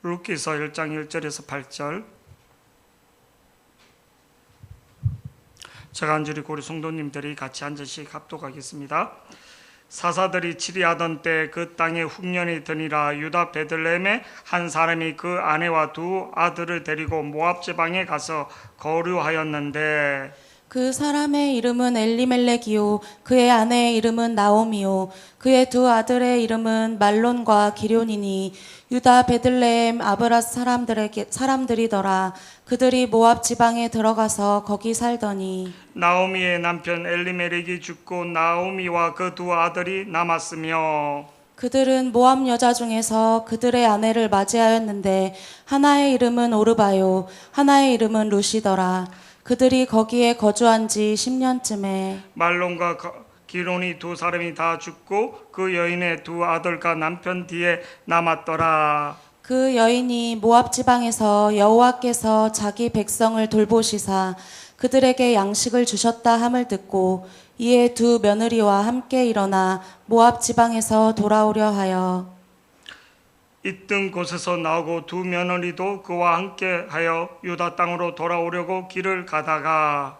룻기서 1장 1절에서 8절. 제가 한 줄이고 우리 성도님들이 같이 한 절씩 합독하겠습니다. 사사들이 치리하던 때 그 땅에 흉년이 드니라. 유다 베들레헴의 한 사람이 그 아내와 두 아들을 데리고 모압 지방에 가서 거류하였는데 그 사람의 이름은 엘리멜렉이요 그의 아내의 이름은 나오미요 그의 두 아들의 이름은 말론과 기럯이니 유다 베들레헴 아브랏 사람들이더라. 그들이 모압 지방에 들어가서 거기 살더니 나오미의 남편 엘리멜렉이 죽고 나오미와 그 두 아들이 남았으며 그들은 모압 여자 중에서 그들의 아내를 맞이하였는데 하나의 이름은 오르바요 하나의 이름은 룻이더라. 그들이 거기에 거주한 지 10년쯤에 말론과 기럯이 두 사람이 다 죽고 그 여인의 두 아들과 남편 뒤에 남았더라. 그 여인이 모압 지방에서 여호와께서 자기 백성을 돌보시사 그들에게 양식을 주셨다 함을 듣고 이에 두 며느리와 함께 일어나 모압 지방에서 돌아오려 하여 있던 곳에서 나오고 두 며느리도 그와 함께하여 유다 땅으로 돌아오려고 길을 가다가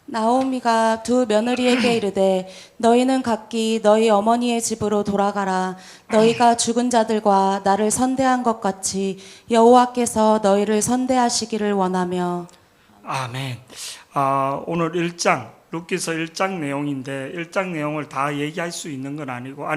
나오미가 두 며느리에게 이르되 너희는 각기 너희 어머니의 집으로 돌아가라. 너희가 죽은 자들과 나를 선대한 것 같이 여호와께서 너희를 선대하시기를 원하며. 아멘. 오늘 1장 룻기서 1장 내용인데 1장 내용을 다 얘기할 수 있는 건 아니고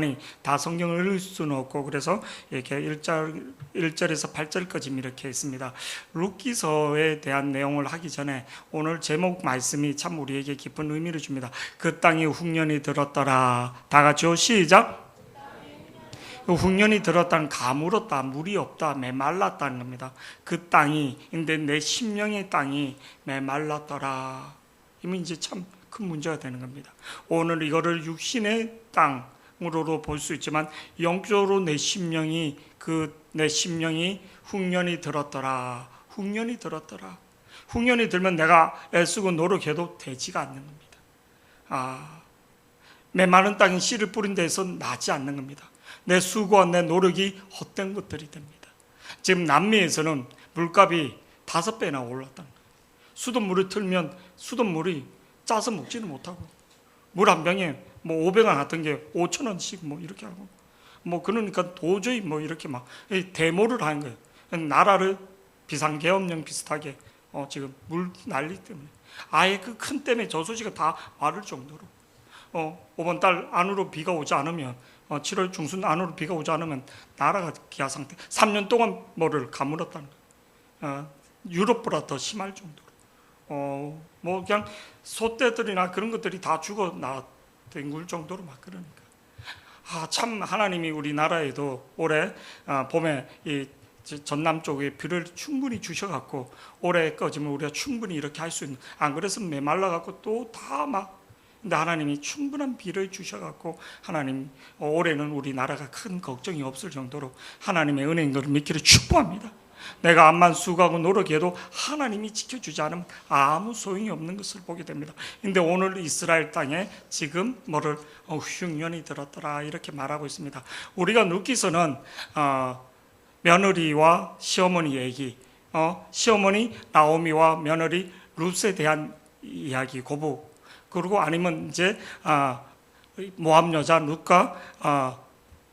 다 성경을 읽을 수는 없고 그래서 이렇게 1절에서 8절까지 이렇게 있습니다. 룻기서에 대한 내용을 하기 전에 오늘 제목 말씀이 참 우리에게 깊은 의미를 줍니다. 그 땅에 흉년이 들었더라. 다 같이요. 시작. 흉년이 들었다는 가물었다, 물이 없다, 메말랐다는 겁니다. 그 땅이, 근데 내 심령의 땅이 메말랐더라. 이면 이제 참 큰 문제가 되는 겁니다. 오늘 이거를 육신의 땅으로 볼 수 있지만 영적으로 내 심령이 흉년이 들었더라. 흉년이 들었더라. 흉년이 들면 내가 애쓰고 노력해도 되지가 않는 겁니다. 메마른 땅에 씨를 뿌린 데에서 나지 않는 겁니다. 내 수고와 내 노력이 헛된 것들이 됩니다. 지금 남미에서는 물값이 5배나 올랐다는 거예요. 수돗물을 틀면 수돗물이 짜서 먹지는 못하고 물 한 병에 500원 같은 게 5,000원씩 이렇게 하고 그러니까 도저히 이렇게 대모를 하는 거예요. 나라를 비상계엄령 비슷하게 지금 물 난리 때문에 아예 그 큰 댐에 저수지가 다 마를 정도로 이번 달 안으로 비가 오지 않으면 7월 중순 안으로 비가 오지 않으면 나라가 기아 상태 3년 동안 뭐를 가물었다는 거예요. 유럽보다 더 심할 정도로 그냥 소떼들이나 그런 것들이 다 죽어 댕굴 정도로 그러니까 참 하나님이 우리나라에도 올해 봄에 이 전남 쪽에 비를 충분히 주셔갖고 올해 꺼지면 우리가 충분히 이렇게 할 수 있는 안 그래서 메말라갖고 또 다 근데 하나님이 충분한 비를 주셔갖고 하나님 올해는 우리나라가 큰 걱정이 없을 정도로 하나님의 은혜인 것을 믿기를 축복합니다. 내가 암만 수고하고 노력해도 하나님이 지켜주지 않으면 아무 소용이 없는 것을 보게 됩니다. 근데 오늘 이스라엘 땅에 지금 흉년이 들었더라 이렇게 말하고 있습니다. 우리가 룻기서는 며느리와 시어머니 얘기, 시어머니 나오미와 며느리 룻에 대한 이야기 고부 그리고 아니면 이제 모압 여자 룻과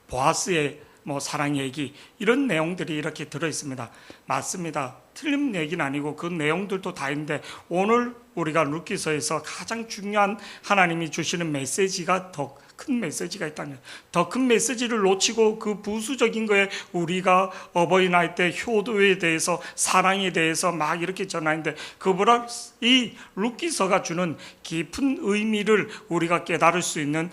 보아스의 사랑 얘기 이런 내용들이 이렇게 들어 있습니다. 맞습니다. 틀린 얘기는 아니고 그 내용들도 다 있는데 오늘 우리가 룻기서에서 가장 중요한 하나님이 주시는 메시지가 더 큰 메시지가 있다는 거예요. 더 큰 메시지를 놓치고 그 부수적인 거에 우리가 어버이날 때 효도에 대해서 사랑에 대해서 이렇게 전하는데 그보다 이 룻기서가 주는 깊은 의미를 우리가 깨달을 수 있는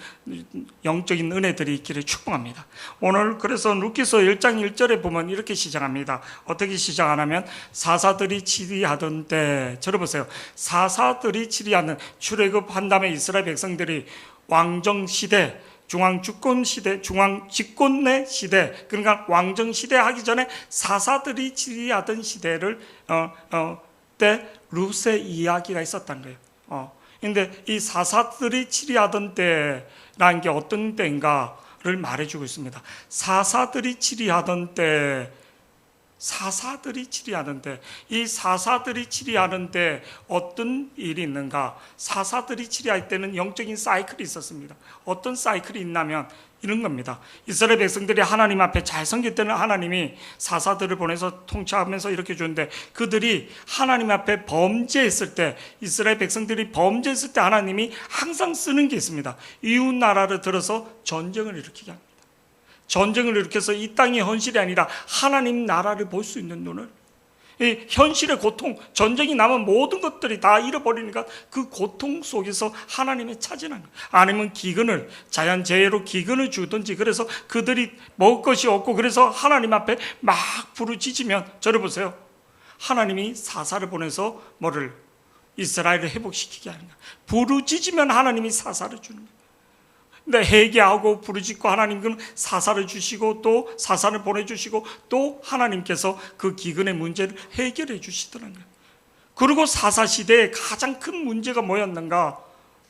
영적인 은혜들이 있기를 축복합니다. 오늘 그래서 룻기서 1장 1절에 보면 이렇게 시작합니다. 어떻게 시작하냐면 사사들이 치리하던 때 들어보세요. 사사들이 치리하는 출애굽한 다음에 이스라엘 백성들이 왕정시대, 중앙주권시대, 중앙집권의 시대, 그러니까 왕정시대 하기 전에 사사들이 지휘하던 시대를 때 룻의 이야기가 있었던 거예요. 근데 이 사사들이 치리하던 때라는 게 어떤 때인가를 말해주고 있습니다. 사사들이 치리하던 때, 사사들이 치리하는데, 이 사사들이 치리하는데 어떤 일이 있는가? 사사들이 치리할 때는 영적인 사이클이 있었습니다. 어떤 사이클이 있냐면 이런 겁니다. 이스라엘 백성들이 하나님 앞에 잘 섬길 때는 하나님이 사사들을 보내서 통치하면서 이렇게 주는데, 그들이 하나님 앞에 범죄했을 때, 이스라엘 백성들이 범죄했을 때 하나님이 항상 쓰는 게 있습니다. 이웃 나라를 들어서 전쟁을 일으키게 합니다. 전쟁을 일으켜서 이 땅의 현실이 아니라 하나님 나라를 볼 수 있는 눈을, 이 현실의 고통, 전쟁이 나면 모든 것들이 다 잃어버리니까 그 고통 속에서 하나님의 차지하는 거예요. 아니면 기근을, 자연재해로 기근을 주든지, 그래서 그들이 먹을 것이 없고 그래서 하나님 앞에 막 부르짖으면, 저를 보세요, 하나님이 사사를 보내서 뭐를, 이스라엘을 회복시키게 하는 거예요. 부르짖으면 하나님이 사사를 주는 거예요. 근데 회개하고 부르짖고 하나님은 사사를 주시고 또 사사를 보내주시고 또 하나님께서 그 기근의 문제를 해결해 주시더라는 거예요. 그리고 사사시대에 가장 큰 문제가 뭐였는가?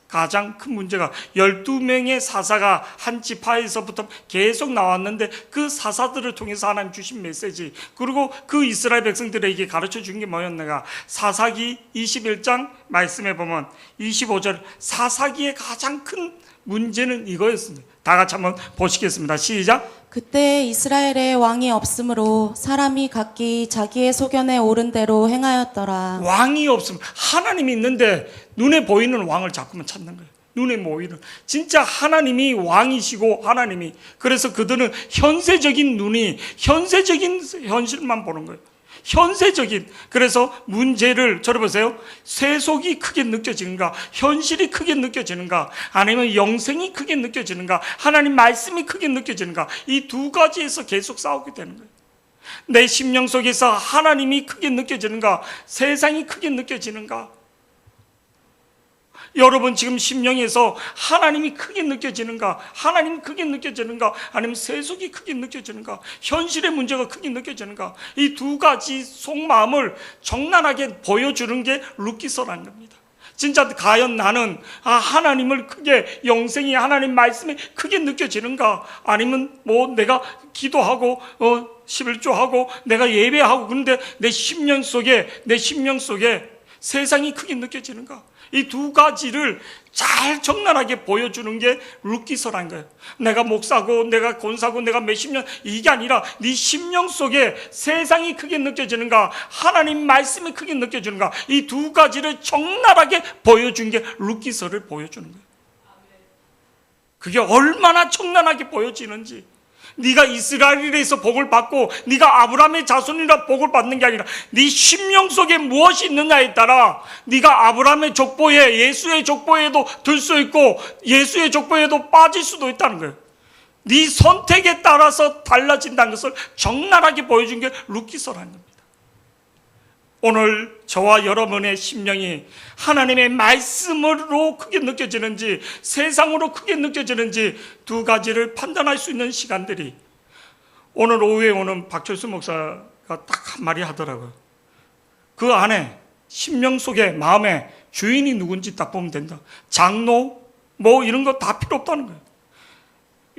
가장 큰 문제가 12명의 사사가 한 지파에서부터 계속 나왔는데, 그 사사들을 통해서 하나님 주신 메시지, 그리고 그 이스라엘 백성들에게 가르쳐 준 게 뭐였는가? 사사기 21장 말씀해 보면 25절, 사사기의 가장 큰 문제는 이거였습니다. 다 같이 한번 보시겠습니다. 시작. 그때 이스라엘에 왕이 없으므로 사람이 각기 자기의 소견에 옳은 대로 행하였더라. 왕이 없으면, 하나님이 있는데 눈에 보이는 왕을 자꾸만 찾는 거예요. 눈에 보이는, 진짜 하나님이 왕이시고 하나님이, 그래서 그들은 현세적인 눈이, 현세적인 현실만 보는 거예요. 현세적인, 그래서 문제를, 저를 보세요, 세속이 크게 느껴지는가, 현실이 크게 느껴지는가, 아니면 영생이 크게 느껴지는가, 하나님 말씀이 크게 느껴지는가, 이 두 가지에서 계속 싸우게 되는 거예요. 내 심령 속에서 하나님이 크게 느껴지는가, 세상이 크게 느껴지는가. 여러분 지금 심령에서 하나님이 크게 느껴지는가, 하나님이 크게 느껴지는가, 아니면 세속이 크게 느껴지는가, 현실의 문제가 크게 느껴지는가, 이 두 가지 속마음을 적나라하게 보여주는 게 룻기서라는 겁니다. 진짜 과연 나는 하나님을 크게, 영생이 하나님 말씀이 크게 느껴지는가, 아니면 뭐 내가 기도하고 11조하고 내가 예배하고, 그런데 내 심령 속에 세상이 크게 느껴지는가. 이 두 가지를 잘 적나라하게 보여주는 게 룻기서라는 거예요. 내가 목사고 내가 권사고 내가 몇십 년, 이게 아니라 네 심령 속에 세상이 크게 느껴지는가, 하나님 말씀이 크게 느껴지는가, 이 두 가지를 적나라하게 보여준 게 룻기서를 보여주는 거예요. 그게 얼마나 적나라하게 보여지는지. 네가 이스라엘에서 복을 받고 네가 아브라함의 자손이라 복을 받는 게 아니라 네 심령 속에 무엇이 있느냐에 따라 네가 아브라함의 족보에, 예수의 족보에도 들 수 있고 예수의 족보에도 빠질 수도 있다는 거예요. 네 선택에 따라서 달라진다는 것을 적나라하게 보여준 게 룻기서라는 겁니다. 오늘 저와 여러분의 심령이 하나님의 말씀으로 크게 느껴지는지 세상으로 크게 느껴지는지 두 가지를 판단할 수 있는 시간들이, 오늘 오후에 오는 박철수 목사가 딱 한마디 하더라고요. 그 안에 심령 속에 마음에 주인이 누군지 딱 보면 된다. 장로 뭐 이런 거 다 필요 없다는 거예요.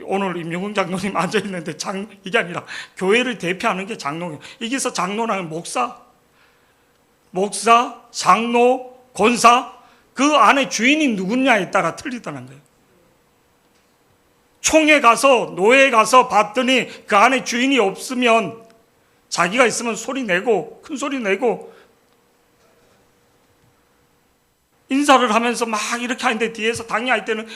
오늘 임용훈 장로님 앉아있는데 이게 아니라 교회를 대표하는 게 장로예요. 여기서 장로라는 목사, 장로, 권사, 그 안에 주인이 누구냐에 따라 틀리다는 거예요. 총회 가서, 노회에 가서 봤더니 그 안에 주인이 없으면 자기가 있으면 소리 내고, 큰 소리 내고, 인사를 하면서 막 이렇게 하는데 뒤에서 당의할 때는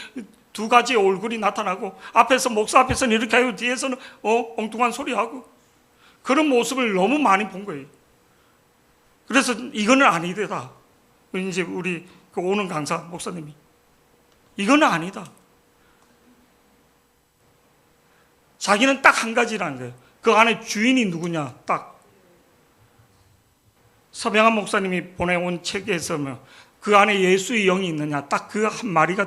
두 가지의 얼굴이 나타나고, 앞에서, 목사 앞에서는 이렇게 하고 뒤에서는 엉뚱한 소리 하고, 그런 모습을 너무 많이 본 거예요. 그래서 이거는 아니다. 이제 우리 그 오는 강사 목사님이 이거는 아니다. 자기는 딱 한 가지라는 거예요. 그 안에 주인이 누구냐, 딱. 서병환 목사님이 보내온 책에서 그 안에 예수의 영이 있느냐, 딱 그 한 마디가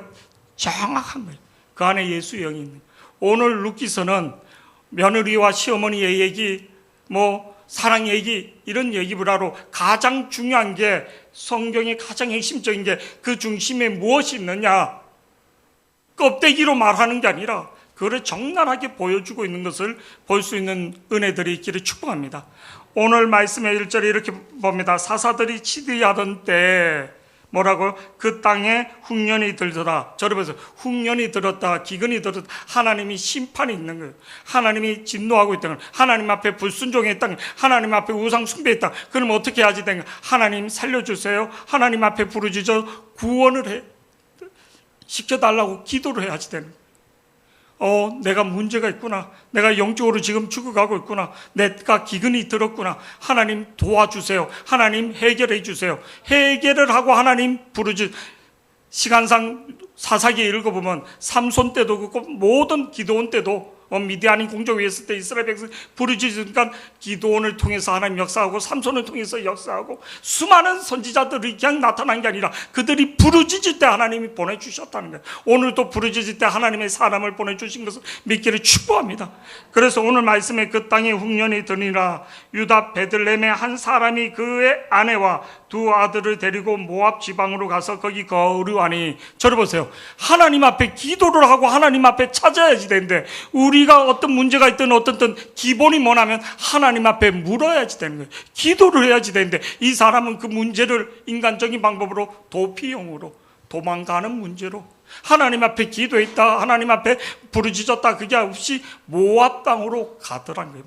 정확한 거예요. 그 안에 예수의 영이 있느냐. 오늘 룻기서는 며느리와 시어머니의 얘기, 사랑 얘기, 이런 얘기보다도 가장 중요한 게, 성경의 가장 핵심적인 게 그 중심에 무엇이 있느냐, 껍데기로 말하는 게 아니라 그거를 적나라하게 보여주고 있는 것을 볼 수 있는 은혜들이 있기를 축복합니다. 오늘 말씀의 1절에 이렇게 봅니다. 사사들이 치리하던 때 뭐라고요? 그 땅에 흉년이 들더라. 저를 보세요. 흉년이 들었다, 기근이 들었다. 하나님이 심판이 있는 거예요. 하나님이 진노하고 있다는 거예요. 하나님 앞에 불순종했다는 거예요. 하나님 앞에 우상 숭배했다. 그럼 어떻게 해야지 되는 거예요? 하나님 살려주세요. 하나님 앞에 부르짖어 구원을 시켜달라고 기도를 해야지 되는 거예요. 내가 문제가 있구나. 내가 영적으로 지금 죽어가고 있구나. 내가 기근이 들었구나. 하나님 도와주세요. 하나님 해결해 주세요. 해결을 하고 하나님 시간상 사사기에 읽어보면 삼손 때도 그렇고 모든 기도원 때도 미디안이 공격에 있을 때 이스라엘 백성 부르짖으니까 기도원을 통해서 하나님 역사하고 삼손을 통해서 역사하고 수많은 선지자들이 그냥 나타난 게 아니라 그들이 부르짖을 때 하나님이 보내주셨다는 거예요. 오늘도 부르짖을 때 하나님의 사람을 보내주신 것을 믿기를 축복합니다. 그래서 오늘 말씀에 그 땅에 흉년이 드니라. 유다 베들레헴의 한 사람이 그의 아내와 두 아들을 데리고 모압 지방으로 가서 거기 거류하니. 저를 보세요. 하나님 앞에 기도를 하고 하나님 앞에 찾아야지 되는데 우리가 어떤 문제가 있든 어떤 기본이 뭐냐면 하나님 앞에 물어야지 되는 거예요. 기도를 해야지 되는데 이 사람은 그 문제를 인간적인 방법으로 도피용으로 도망가는 문제로 하나님 앞에 기도했다, 하나님 앞에 부르짖었다, 그게 없이 모압 땅으로 가더란 거예요.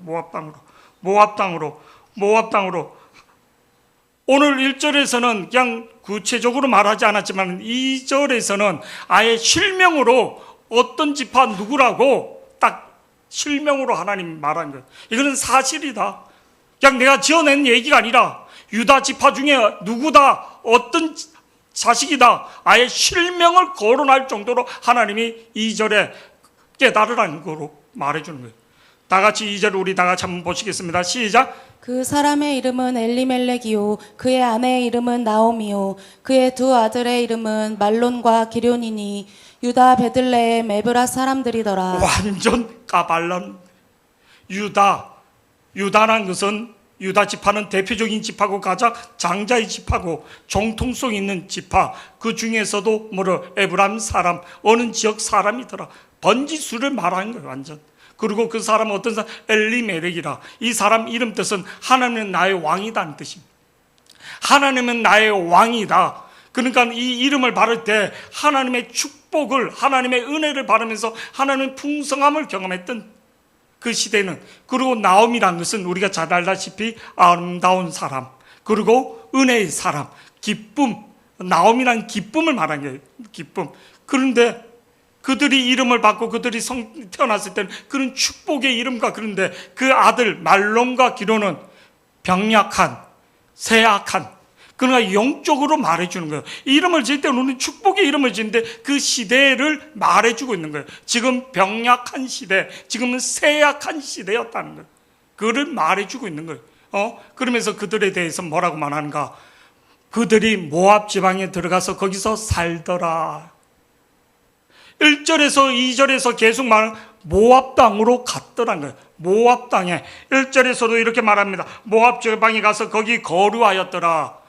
모압 땅으로. 오늘 1절에서는 그냥 구체적으로 말하지 않았지만 2절에서는 아예 실명으로 어떤 지파 누구라고 딱 실명으로 하나님 말한 거예요. 이거는 사실이다. 그냥 내가 지어낸 얘기가 아니라 유다 지파 중에 누구다, 어떤 자식이다, 아예 실명을 거론할 정도로 하나님이 2절에 깨달으라는 거로 말해주는 거예요. 다 같이 2절 우리 다 같이 한번 보시겠습니다. 시작. 그 사람의 이름은 엘리멜렉이요 그의 아내의 이름은 나오미요 그의 두 아들의 이름은 말론과 기럧이니 유다 베들레헴 에브라 사람들이더라. 완전 까발란. 유다란 것은 유다 지파는 대표적인 지파고 가장 장자의 지파고 정통성 있는 지파. 그 중에서도 에브람 사람, 어느 지역 사람이더라. 번지수를 말하는 거예요. 완전. 그리고 그 사람은 어떤 사람? 엘리멜렉이라. 이 사람 이름 뜻은 하나님은 나의 왕이다는 뜻입니다. 하나님은 나의 왕이다. 그러니까 이 이름을 바를 때 하나님의 축복을, 하나님의 은혜를 바르면서 하나님의 풍성함을 경험했던 그 시대는. 그리고 나옴이라는 것은 우리가 잘 알다시피 아름다운 사람, 그리고 은혜의 사람, 기쁨. 나옴이란 기쁨을 말하는 거예요. 기쁨. 그런데 그들이 이름을 받고 그들이 태어났을 때는 그런 축복의 이름과, 그런데 그 아들 말론과 기럧은 병약한, 쇠약한, 그러니까 영적으로 말해주는 거예요. 이름을 지을 때는 우리는 축복의 이름을 지는데 그 시대를 말해주고 있는 거예요. 지금 병약한 시대, 지금은 쇠약한 시대였다는 거예요. 그를 말해주고 있는 거예요. 그러면서 그들에 대해서 뭐라고 말하는가? 그들이 모압 지방에 들어가서 거기서 살더라. 1절에서 2절에서 계속 말하는 모압 땅으로 갔더란 거예요. 모압 땅에. 1절에서도 이렇게 말합니다. 모압 지방에 가서 거기 거류하였더라.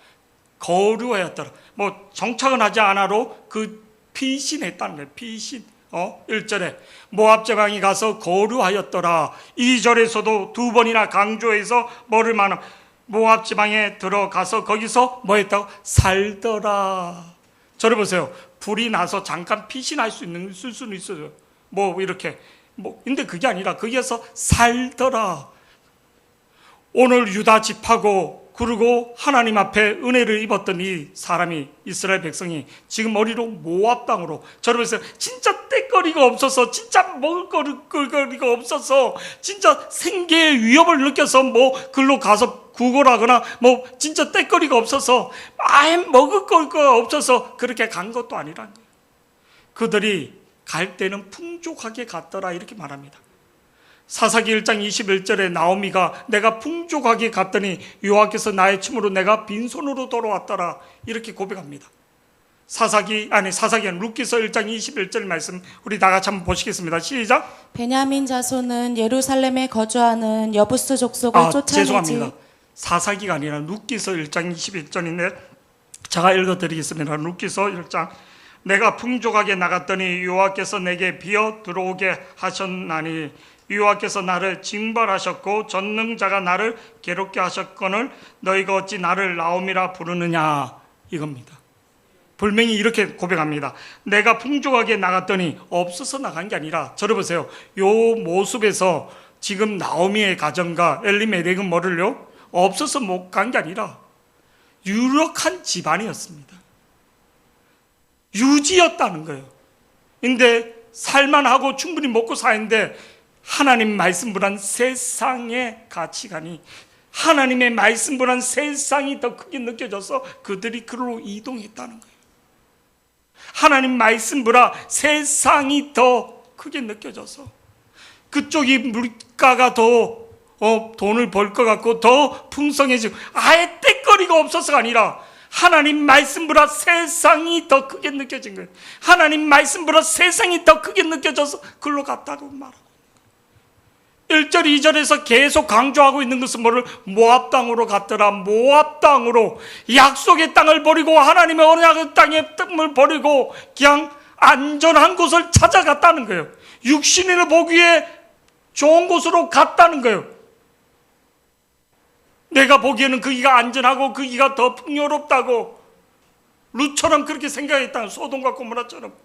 뭐 정착은 하지 않아도 그 피신했다는 거예요. 피신. 1절에 모압 지방에 가서 거류하였더라. 2절에서도 두 번이나 강조해서 뭐를 말하면 모압 지방에 들어가서 거기서 뭐 했다고? 살더라. 저를 보세요. 불이 나서 잠깐 피신할 있을 수는 있어요. 근데 그게 아니라 거기에서 살더라. 오늘 유다 지파고, 그리고 하나님 앞에 은혜를 입었던 이 사람이, 이스라엘 백성이 지금 머리로 모압 땅으로. 저를 보세요. 진짜 떼거리가 없어서, 진짜 먹을 거리가 없어서, 진짜 생계의 위협을 느껴서 글로 가서 구걸하거나 진짜 떼거리가 없어서, 아예 먹을 거리가 없어서 그렇게 간 것도 아니라는 거예요. 그들이 갈 때는 풍족하게 갔더라 이렇게 말합니다. 사사기 1장 21절에 나오미가 내가 풍족하게 갔더니 여호와께서 나의 침으로 내가 빈손으로 돌아왔더라 이렇게 고백합니다. 사사기 아니라 룻기서 1장 21절 말씀 우리 다 같이 한번 보시겠습니다. 시작. 베냐민 자손은 예루살렘에 거주하는 여부스 족속을 쫓아내지. 죄송합니다. 사사기가 아니라 룻기서 1장 21절인데 제가 읽어드리겠습니다. 룻기서 1장 내가 풍족하게 나갔더니 여호와께서 내게 비어 들어오게 하셨나니 여호와께서 나를 징벌하셨고 전능자가 나를 괴롭게 하셨거늘 너희가 어찌 나를 나옴이라 부르느냐, 이겁니다. 분명히 이렇게 고백합니다. 내가 풍족하게 나갔더니 없어서 나간 게 아니라, 저러보세요. 요 모습에서 지금 나오미의 가정과 엘리멜렉은 뭐를요? 없어서 못 간 게 아니라 유력한 집안이었습니다. 유지였다는 거예요. 근데 살만하고 충분히 먹고 사는데 하나님 말씀보단 세상의 가치관이, 하나님의 말씀보단 세상이 더 크게 느껴져서 그들이 그로 이동했다는 거예요. 하나님 말씀보다 세상이 더 크게 느껴져서 그쪽이 물가가 더 돈을 벌 것 같고 더 풍성해지고 아예 떼거리가 없어서가 아니라 하나님 말씀보다 세상이 더 크게 느껴진 거예요. 하나님 말씀보다 세상이 더 크게 느껴져서 글로 갔다고 말하고 1절 2절에서 계속 강조하고 있는 것은 뭐를? 모압 땅으로 갔더라. 모압 땅으로, 약속의 땅을 버리고 하나님의 언약의 땅의 땅을 버리고 그냥 안전한 곳을 찾아갔다는 거예요. 육신을 보기에 좋은 곳으로 갔다는 거예요. 내가 보기에는 거기가 안전하고 거기가 더 풍요롭다고 룻처럼 그렇게 생각했다는, 소돔과 고모라처럼.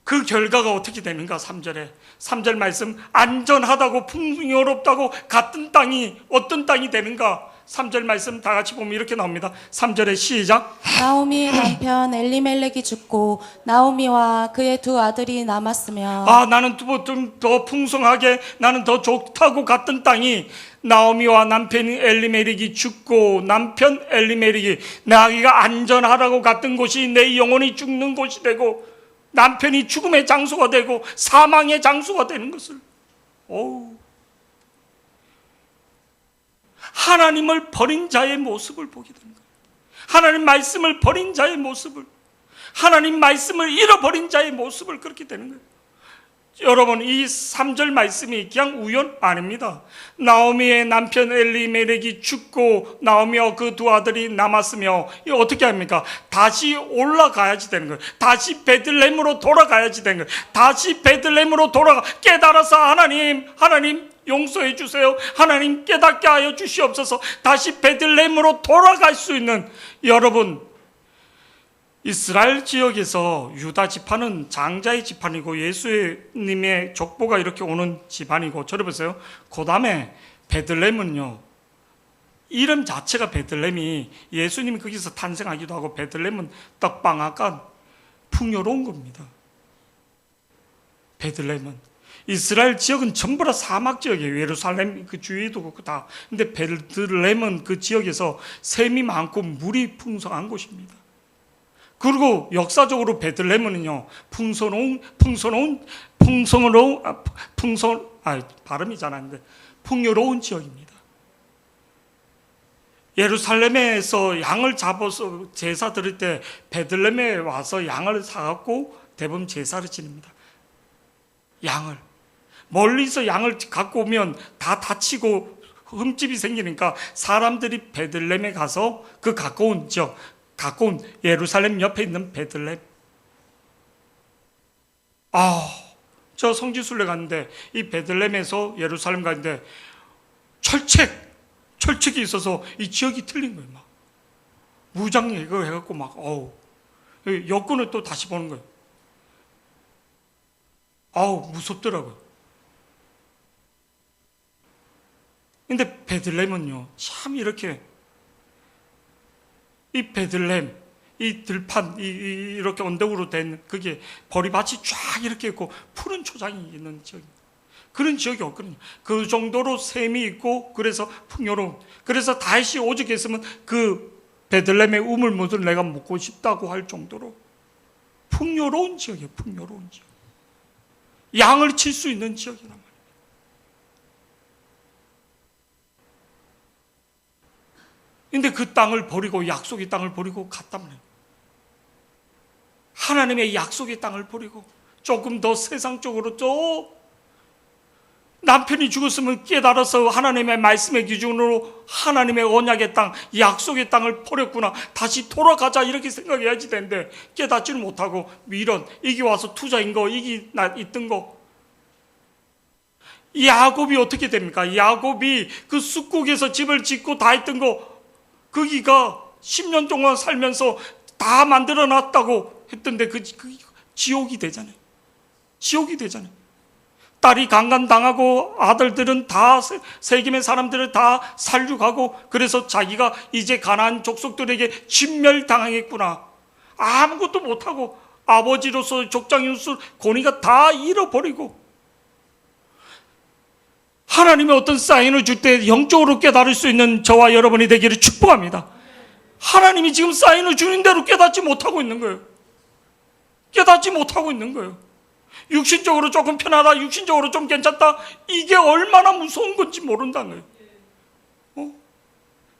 그 결과가 어떻게 되는가? 3절 말씀, 안전하다고 풍요롭다고 같은 땅이 어떤 땅이 되는가? 3절 말씀 다 같이 보면 이렇게 나옵니다. 3절에 시작. 나오미의 남편 엘리멜렉이 죽고 나오미와 그의 두 아들이 남았으며. 나는 좀 더 풍성하게, 나는 더 좋다고 갔던 땅이, 나오미와 남편 엘리멜렉이 죽고 남편 엘리멜렉이 나기가 안전하다고 갔던 곳이 내 영혼이 죽는 곳이 되고 남편이 죽음의 장소가 되고 사망의 장소가 되는 것을, 하나님을 버린 자의 모습을 보게 되는 거예요. 하나님 말씀을 버린 자의 모습을, 하나님 말씀을 잃어버린 자의 모습을 그렇게 되는 거예요. 여러분, 이 3절 말씀이 그냥 우연 아닙니다. 나오미의 남편 엘리멜렉이 죽고 나오미와 그 두 아들이 남았으며, 이거 어떻게 합니까? 다시 올라가야지 되는 거예요. 다시 베들레헴으로 돌아가야지 되는 거예요. 다시 베들레헴으로 돌아가 깨달아서 하나님 용서해 주세요. 하나님 깨닫게 하여 주시옵소서. 다시 베들레헴으로 돌아갈 수 있는, 여러분, 이스라엘 지역에서 유다 지파는 장자의 지파이고 예수님의 족보가 이렇게 오는 집안이고, 저러보세요. 그 다음에 베들레헴은요, 이름 자체가 베들레헴이 예수님이 거기서 탄생하기도 하고 베들레헴은 떡방앗간 풍요로운 겁니다. 베들레헴은, 이스라엘 지역은 전부 다 사막 지역이에요. 예루살렘 그 주위에도 그렇고 다. 근데 베들레헴은 그 지역에서 샘이 많고 물이 풍성한 곳입니다. 그리고 역사적으로 베들레헴은요, 발음이 잘 안 돼. 풍요로운 지역입니다. 예루살렘에서 양을 잡아서 제사 드릴 때 베들레헴에 와서 양을 사갖고 대부분 제사를 지냅니다. 양을. 멀리서 양을 갖고 오면 다 다치고 흠집이 생기니까 사람들이 베들레헴에 가서 그 가까운 지역, 가까운 예루살렘 옆에 있는 베들레헴. 저 성지순례 갔는데 이 베들레헴에서 예루살렘 갔는데 철책이 있어서 이 지역이 틀린 거예요. 막 무장 이거 해갖고 막 여권을 또 다시 보는 거예요. 무섭더라고요. 근데 베들레헴은요, 참 이렇게 이 베들레헴, 이 들판, 이렇게 언덕으로 된 그게 보리밭이 쫙 이렇게 있고 푸른 초장이 있는 지역입니다. 그런 지역이 없거든요. 그 정도로 샘이 있고 그래서 풍요로운. 그래서 다시 오죽했으면 그 베들레헴의 우물물을 내가 먹고 싶다고 할 정도로 풍요로운 지역이에요. 풍요로운 지역. 양을 칠 수 있는 지역이란 말이에요. 근데 그 땅을 버리고, 약속의 땅을 버리고 갔단 말이에요. 하나님의 약속의 땅을 버리고 조금 더 세상적으로 남편이 죽었으면 깨달아서 하나님의 말씀의 기준으로 하나님의 언약의 땅, 약속의 땅을 버렸구나, 다시 돌아가자, 이렇게 생각해야지 되는데 깨닫지를 못하고 미련, 이게 와서 투자인 거, 이게 있던 거. 야곱이 어떻게 됩니까? 야곱이 그 숫국에서 집을 짓고 다 했던 거, 거기가 10년 동안 살면서 다 만들어 놨다고 했던데 그 지옥이 되잖아요. 지옥이 되잖아요. 딸이 강간당하고 아들들은 다, 세겜의 사람들을 다 살육하고, 그래서 자기가 이제 가나안 족속들에게 진멸당하겠구나, 아무것도 못하고 아버지로서 족장으로서 권위가 다 잃어버리고, 하나님의 어떤 사인을 줄 때 영적으로 깨달을 수 있는 저와 여러분이 되기를 축복합니다. 하나님이 지금 사인을 주는 대로 깨닫지 못하고 있는 거예요. 깨닫지 못하고 있는 거예요. 육신적으로 조금 편하다, 육신적으로 좀 괜찮다, 이게 얼마나 무서운 건지 모른다는 거예요.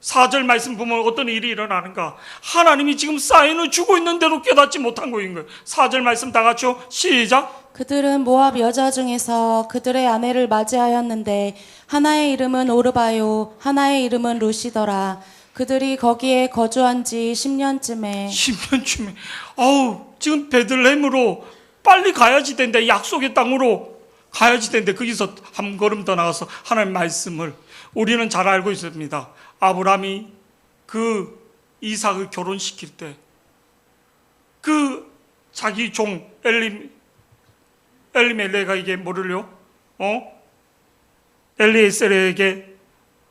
4절 말씀 보면 어떤 일이 일어나는가? 하나님이 지금 사인을 주고 있는 대로 깨닫지 못한 거인 거예요. 4절 말씀 다 같이요, 시작. 그들은 모압 여자 중에서 그들의 아내를 맞이하였는데 하나의 이름은 오르바요 하나의 이름은 루시더라. 그들이 거기에 거주한 지 10년쯤에 지금 베들레헴으로 빨리 가야지 되는데, 약속의 땅으로 가야지 되는데, 거기서 한 걸음 더 나가서 하나님의 말씀을 우리는 잘 알고 있습니다. 아브라함이 그 이삭을 결혼시킬 때 그 자기 종 엘리멜렉에게 뭐를요? 엘리에셀에게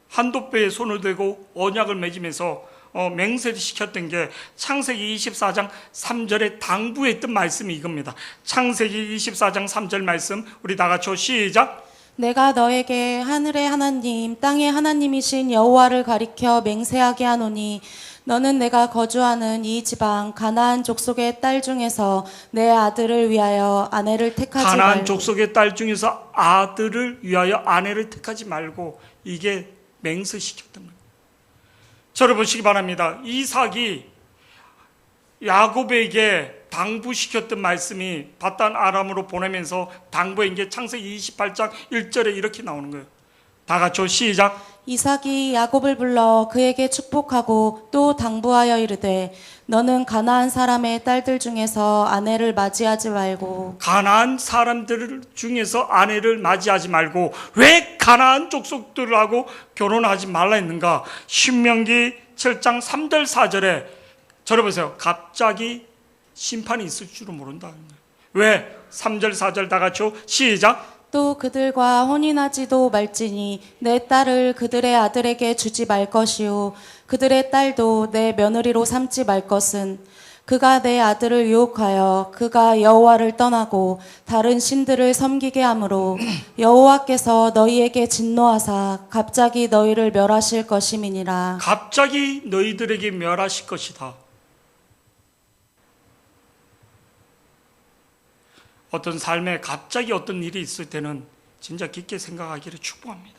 한돗배에 손을 대고 언약을 맺으면서 맹세를 시켰던 게 창세기 24장 3절에 당부했던 말씀이 이겁니다. 창세기 24장 3절 말씀 우리 다 같이 시작. 내가 너에게 하늘의 하나님 땅의 하나님이신 여호와를 가리켜 맹세하게 하노니 너는 내가 거주하는 이 지방 가나안 족속의 딸 중에서 내 아들을 위하여 아내를 택하지 말고, 가나안 족속의 딸 중에서 아들을 위하여 아내를 택하지 말고, 이게 맹세시켰던 거예요. 저를 보시기 바랍니다. 이삭이 야곱에게 당부시켰던 말씀이 바단 아람으로 보내면서 당부한 게 창세기 28장 1절에 이렇게 나오는 거예요. 다 같이 시작. 이삭이 야곱을 불러 그에게 축복하고 또 당부하여 이르되 너는 가나안 사람의 딸들 중에서 아내를 맞이하지 말고. 가나안 사람들 중에서 아내를 맞이하지 말고. 왜 가나안 족속들하고 결혼하지 말라 했는가? 신명기 7장 3절 4절에 저를 보세요. 갑자기 심판이 있을 줄은 모른다. 왜? 3절 4절 다 같이요, 시작. 또 그들과 혼인하지도 말지니 내 딸을 그들의 아들에게 주지 말 것이요 그들의 딸도 내 며느리로 삼지 말 것은 그가 내 아들을 유혹하여 그가 여호와를 떠나고 다른 신들을 섬기게 하므로 여호와께서 너희에게 진노하사 갑자기 너희를 멸하실 것임이니라. 갑자기 너희들에게 멸하실 것이다. 어떤 삶에 갑자기 어떤 일이 있을 때는 진짜 깊게 생각하기를 축복합니다.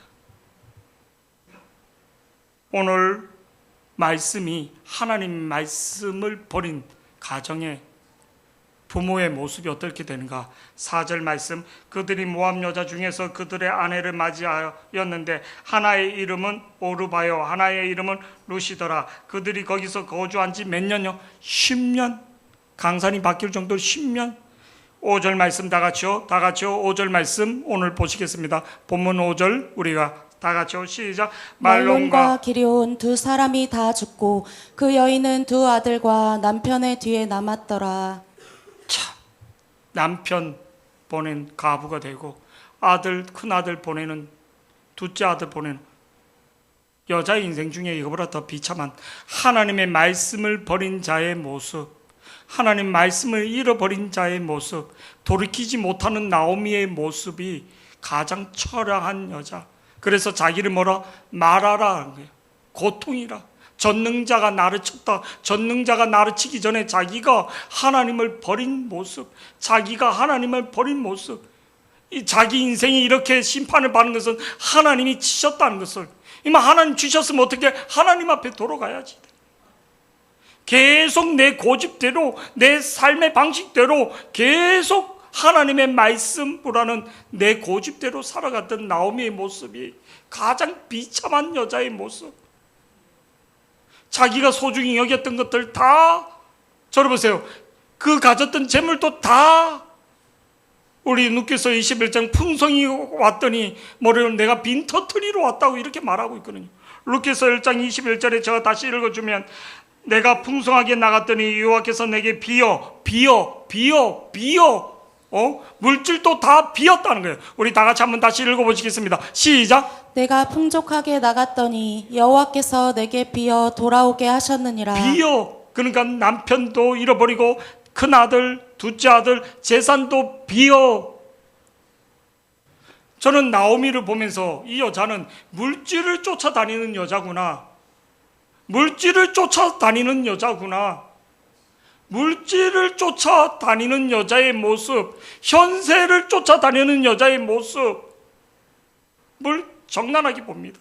오늘 말씀이 하나님 말씀을 버린 가정의 부모의 모습이 어떻게 되는가? 4절 말씀, 그들이 모압 여자 중에서 그들의 아내를 맞이하였는데 하나의 이름은 오르바요 하나의 이름은 루시더라. 그들이 거기서 거주한 지 몇 년요? 10년. 강산이 바뀔 정도로 10년. 5절 말씀 다 같이요. 5절 말씀 오늘 보시겠습니다. 본문 5절 우리가 다 같이요. 시작. 말론과 기리온 두 사람이 다 죽고 그 여인은 두 아들과 남편의 뒤에 남았더라. 참, 남편 보낸 가부가 되고 큰 아들 보내는, 둘째 아들 보내는, 여자의 인생 중에 이거보다 더 비참한 하나님의 말씀을 버린 자의 모습, 하나님 말씀을 잃어버린 자의 모습, 돌이키지 못하는 나오미의 모습이 가장 처량한 여자. 그래서 자기를 뭐라 말하라 하는 거예요. 고통이라. 전능자가 나를 쳤다. 전능자가 나를 치기 전에 자기가 하나님을 버린 모습, 자기가 하나님을 버린 모습, 이 자기 인생이 이렇게 심판을 받는 것은 하나님이 치셨다는 것을, 이만 하나님 주셨으면 어떻게 하나님 앞에 돌아가야지. 계속 내 고집대로, 내 삶의 방식대로 계속 하나님의 말씀보다는 내 고집대로 살아갔던 나오미의 모습이 가장 비참한 여자의 모습. 자기가 소중히 여겼던 것들 다, 저를 보세요. 그 가졌던 재물도 다, 우리 누께서 21장 풍성이 왔더니 뭐를 내가 빈터터리로 왔다고 이렇게 말하고 있거든요. 루께서 1장 21절에 제가 다시 읽어주면, 내가 풍성하게 나갔더니 여호와께서 내게 비어 물질도 다 비었다는 거예요. 우리 다 같이 한번 다시 읽어보시겠습니다. 시작. 내가 풍족하게 나갔더니 여호와께서 내게 비어 돌아오게 하셨느니라. 비어, 그러니까 남편도 잃어버리고 큰 아들, 둘째 아들, 재산도 비어. 저는 나오미를 보면서 이 여자는 물질을 쫓아다니는 여자구나. 물질을 쫓아다니는 여자구나. 물질을 쫓아다니는 여자의 모습, 현세를 쫓아다니는 여자의 모습을 적나라하게 봅니다.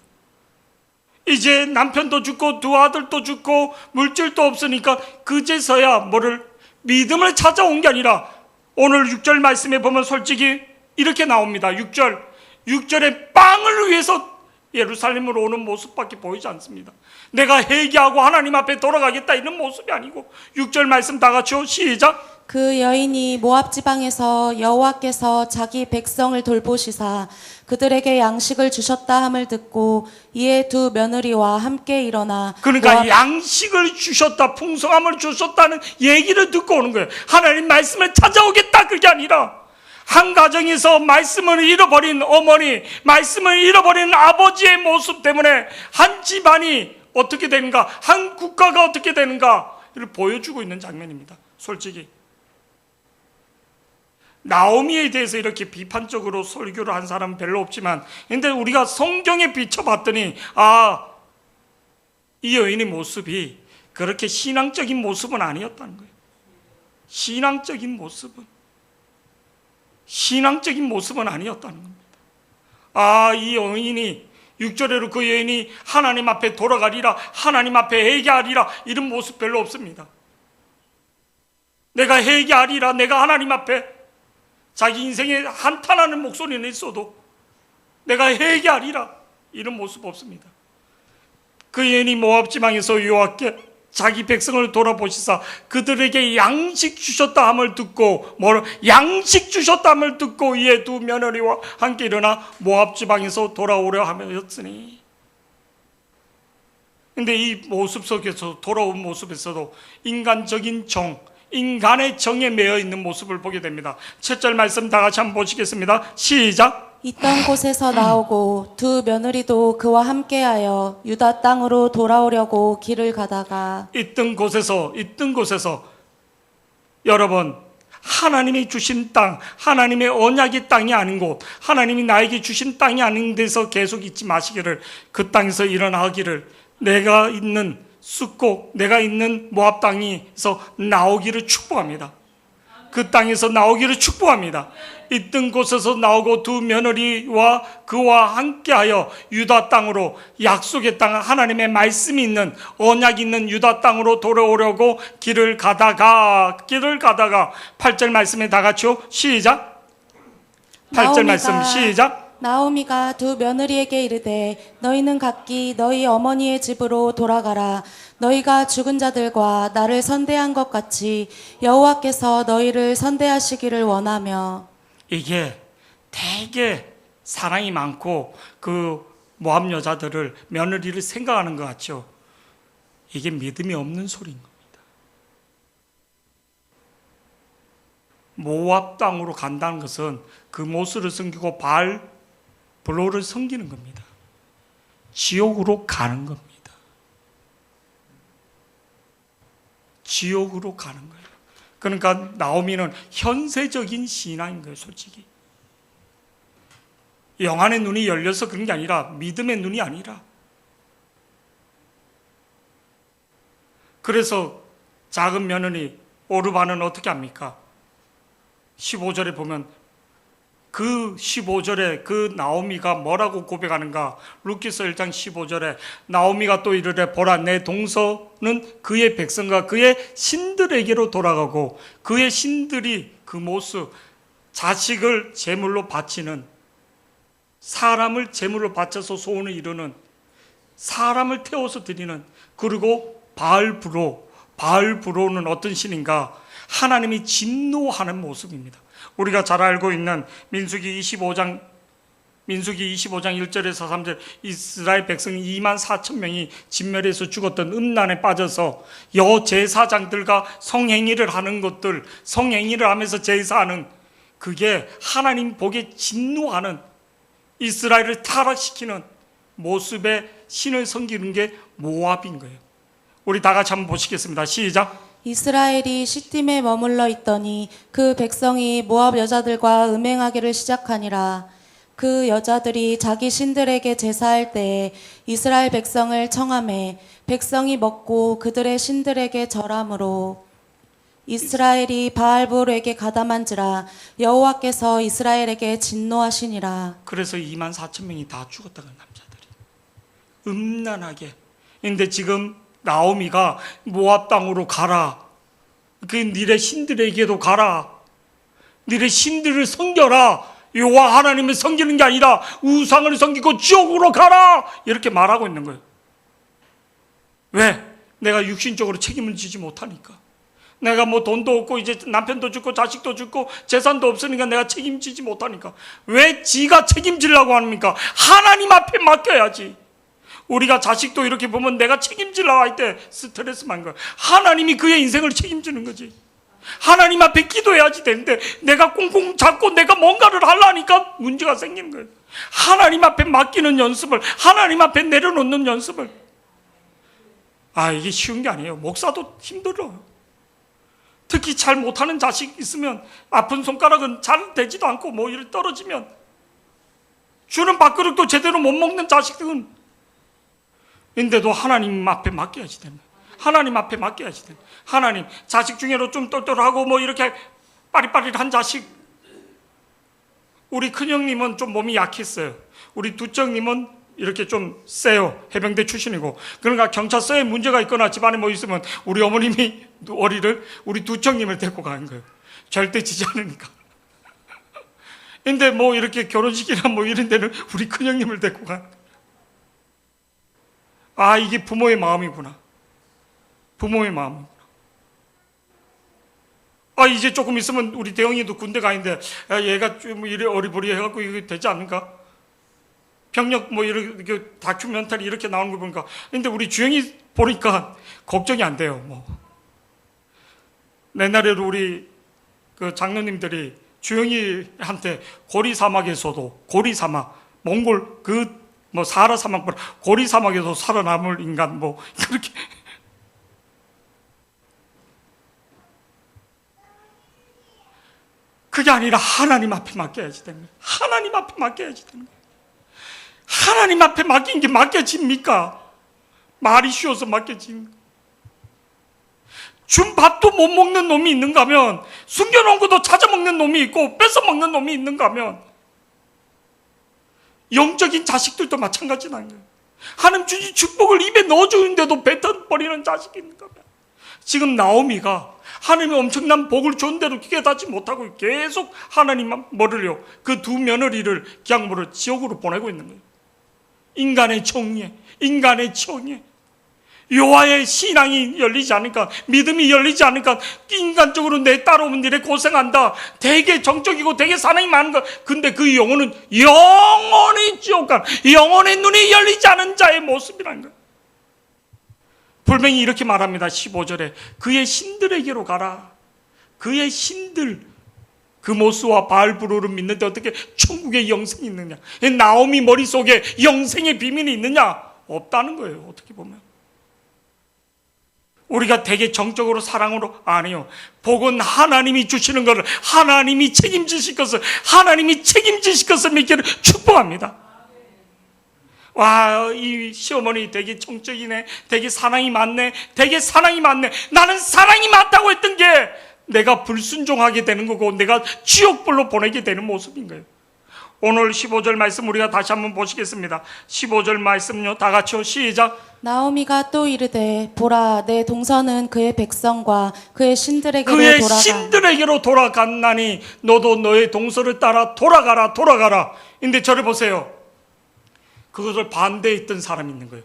이제 남편도 죽고 두 아들도 죽고 물질도 없으니까 그제서야 뭐를 믿음을 찾아온 게 아니라, 오늘 6절 말씀에 보면 솔직히 이렇게 나옵니다. 6절에 빵을 위해서 예루살렘으로 오는 모습밖에 보이지 않습니다. 내가 회개하고 하나님 앞에 돌아가겠다 이런 모습이 아니고, 6절 말씀 다 같이요. 시작. 그 여인이 모압 지방에서 여호와께서 자기 백성을 돌보시사 그들에게 양식을 주셨다 함을 듣고 이에 두 며느리와 함께 일어나, 그러니까 양식을 주셨다, 풍성함을 주셨다는 얘기를 듣고 오는 거예요. 하나님 말씀을 찾아오겠다 그게 아니라, 한 가정에서 말씀을 잃어버린 어머니, 말씀을 잃어버린 아버지의 모습 때문에 한 집안이 어떻게 되는가, 한 국가가 어떻게 되는가를 보여주고 있는 장면입니다. 솔직히 나오미에 대해서 이렇게 비판적으로 설교를 한 사람은 별로 없지만, 근데 우리가 성경에 비춰봤더니 이 여인의 모습이 그렇게 신앙적인 모습은 아니었다는 거예요. 신앙적인 모습은 아니었다는 겁니다. 이 여인이 6절에로 그 여인이 하나님 앞에 돌아가리라, 하나님 앞에 회개하리라 이런 모습 별로 없습니다. 내가 회개하리라, 내가 하나님 앞에, 자기 인생에 한탄하는 목소리는 있어도 내가 회개하리라 이런 모습 없습니다. 그 여인이 모압 지방에서 여호와께 자기 백성을 돌아보시사 그들에게 양식 주셨다 함을 듣고, 양식 주셨다 함을 듣고 이에 두 며느리와 함께 일어나 모압 지방에서 돌아오려 하였으니. 근데 이 모습 속에서, 돌아온 모습에서도 인간적인 인간의 정에 매여 있는 모습을 보게 됩니다. 7절 말씀 다 같이 한번 보시겠습니다. 시작. 있던 곳에서 나오고 두 며느리도 그와 함께하여 유다 땅으로 돌아오려고 길을 가다가, 있던 곳에서 여러분, 하나님이 주신 땅, 하나님의 언약의 땅이 아닌 곳, 하나님이 나에게 주신 땅이 아닌 데서 계속 있지 마시기를, 그 땅에서 일어나기를, 내가 있는 숫곡, 내가 있는 모압 땅에서 나오기를 축복합니다. 그 땅에서 나오기를 축복합니다. 있던 곳에서 나오고 두 며느리와 그와 함께하여 유다 땅으로, 약속의 땅, 하나님의 말씀이 있는, 언약이 있는 유다 땅으로 돌아오려고 길을 가다가 8절 말씀에 다 같이요. 시작. 8절 말씀 시작. 나오미가 두 며느리에게 이르되 너희는 각기 너희 어머니의 집으로 돌아가라. 너희가 죽은 자들과 나를 선대한 것 같이 여호와께서 너희를 선대하시기를 원하며. 이게 되게 사랑이 많고 그 모압 여자들을, 며느리를 생각하는 것 같죠. 이게 믿음이 없는 소리인 겁니다. 모압 땅으로 간다는 것은 그 모스를 섬기고 블로를 섬기는 겁니다. 지옥으로 가는 겁니다. 지옥으로 가는 거예요. 그러니까 나오미는 현세적인 신앙인 거예요. 솔직히 영안의 눈이 열려서 그런 게 아니라, 믿음의 눈이 아니라. 그래서 작은 며느리 오르바는 어떻게 합니까? 15절에 보면 그 15절에 그 나오미가 뭐라고 고백하는가? 루키서 1장 15절에 나오미가 또 이르되 보라, 내 동서는 그의 백성과 그의 신들에게로 돌아가고 그의 신들이 그 모습, 자식을 제물로 바치는, 사람을 제물로 바쳐서 소원을 이루는, 사람을 태워서 드리는, 그리고 바알브로는 어떤 신인가? 하나님이 진노하는 모습입니다. 우리가 잘 알고 있는 민수기 25장 1절에서 3절, 이스라엘 백성 2만 4천 명이 진멸해서 죽었던 음란에 빠져서 여제사장들과 성행위를 하는 것들, 성행위를 하면서 제사하는, 그게 하나님 보기에 진노하는, 이스라엘을 타락시키는 모습의 신을 섬기는 게 모압인 거예요. 우리 다 같이 한번 보시겠습니다. 시작. 이스라엘이 시딤에 머물러 있더니 그 백성이 모압 여자들과 음행하기를 시작하니라. 그 여자들이 자기 신들에게 제사할 때에 이스라엘 백성을 청하매 백성이 먹고 그들의 신들에게 절함으로 이스라엘이 바알볼에게 가담한지라 여호와께서 이스라엘에게 진노하시니라. 그래서 2만 4천 명이 다 죽었다는 남자들이 음란하게. 근데 지금 나오미가 모압 땅으로 가라, 그 니네 신들에게도 가라, 니네 신들을 섬겨라, 여호와 하나님을 섬기는 게 아니라 우상을 섬기고 지옥으로 가라, 이렇게 말하고 있는 거예요. 왜? 내가 육신적으로 책임을 지지 못하니까. 내가 뭐 돈도 없고 이제 남편도 죽고 자식도 죽고 재산도 없으니까 내가 책임지지 못하니까. 왜 지가 책임지려고 합니까? 하나님 앞에 맡겨야지. 우리가 자식도 이렇게 보면 내가 책임지려고 할 때 스트레스만 거야. 하나님이 그의 인생을 책임지는 거지. 하나님 앞에 기도해야지 되는데 내가 꽁꽁 잡고 내가 뭔가를 하려니까 문제가 생기는 거예요. 하나님 앞에 맡기는 연습을, 하나님 앞에 내려놓는 연습을. 이게 쉬운 게 아니에요. 목사도 힘들어요. 특히 잘 못하는 자식 있으면, 아픈 손가락은 잘 되지도 않고 뭐 이렇게 떨어지면, 주는 밥그릇도 제대로 못 먹는 자식들은, 인데도 하나님 앞에 맡겨야지 됩니다. 하나님 앞에 맡겨야지 됩니다. 하나님, 자식 중에도 좀 똘똘하고 뭐 이렇게 빠릿빠릿한 자식, 우리 큰형님은 좀 몸이 약했어요. 우리 두정님은 이렇게 좀 세요. 해병대 출신이고. 그러니까 경찰서에 문제가 있거나 집안에 뭐 있으면 우리 어머님이 어리를 우리 두정님을 데리고 가는 거예요. 절대 지지 않으니까. 근데 뭐 이렇게 결혼식이나 뭐 이런 데는 우리 큰형님을 데리고 가는 거예요. 이게 부모의 마음이구나. 부모의 마음이구나. 이제 조금 있으면 우리 대영이도 군대 가는데 얘가 좀 이래 어리버리 해갖고 이거 되지 않는가? 병력 뭐 이렇게 다큐멘터리 이렇게 나오는 거 보니까. 근데 우리 주영이 보니까 걱정이 안 돼요. 뭐 옛날에도 우리 그 장로님들이 주영이한테 고리 사막에서도, 고리 사막, 몽골 뭐 사하라 사막보다 고리 사막에서 살아남을 인간 뭐 그렇게. 그게 아니라 하나님 앞에 맡겨야지 되는 거예요. 하나님 앞에 맡겨야지 되는 거예요. 하나님 앞에 맡긴 게 맡겨집니까? 말이 쉬워서 맡겨지는 거예요. 준 밥도 못 먹는 놈이 있는가 하면, 숨겨놓은 것도 찾아먹는 놈이 있고 뺏어먹는 놈이 있는가 하면, 영적인 자식들도 마찬가지라는 거예요. 하나님 주신 축복을 입에 넣어주는데도 뱉어버리는 자식이 있는가 하면, 지금 나오미가 하나님의 엄청난 복을 준 대로 깨닫지 못하고 계속 하나님만 뭐를요, 그 두 며느리를 그냥 뭐를 지옥으로 보내고 있는 거예요. 인간의 정의에, 인간의 정의에. 여호와의 신앙이 열리지 않으니까, 믿음이 열리지 않으니까 인간적으로 내 따라오면 이래 고생한다. 되게 정적이고 되게 사랑이 많은 거. 근데 그 영혼은 영원히 지옥 간, 영혼의 눈이 열리지 않은 자의 모습이라는 거예요. 분명히 이렇게 말합니다. 15절에 그의 신들에게로 가라. 그의 신들, 그 모스와 바알브로를 믿는데 어떻게 천국의 영생이 있느냐? 나오미 머릿속에 영생의 비밀이 있느냐? 없다는 거예요. 어떻게 보면 우리가 되게 정적으로 사랑으로, 아니요, 복은 하나님이 주시는 것을, 하나님이 책임지실 것을, 하나님이 책임지실 것을 믿기를 축복합니다. 와, 이 시어머니 되게 정적이네, 되게 사랑이 많네, 되게 사랑이 많네. 나는 사랑이 많다고 했던 게 내가 불순종하게 되는 거고 내가 지옥불로 보내게 되는 모습인 거예요. 오늘 15절 말씀 우리가 다시 한번 보시겠습니다. 15절 말씀요, 다 같이요, 시작. 나오미가 또 이르되 보라 내 동서는 그의 백성과 그의 신들에게로 그의 돌아가 신들에게로 돌아갔나니 너도 너의 동서를 따라 돌아가라, 돌아가라. 근데 저를 보세요. 그것을 반대에 있던 사람이 있는 거예요.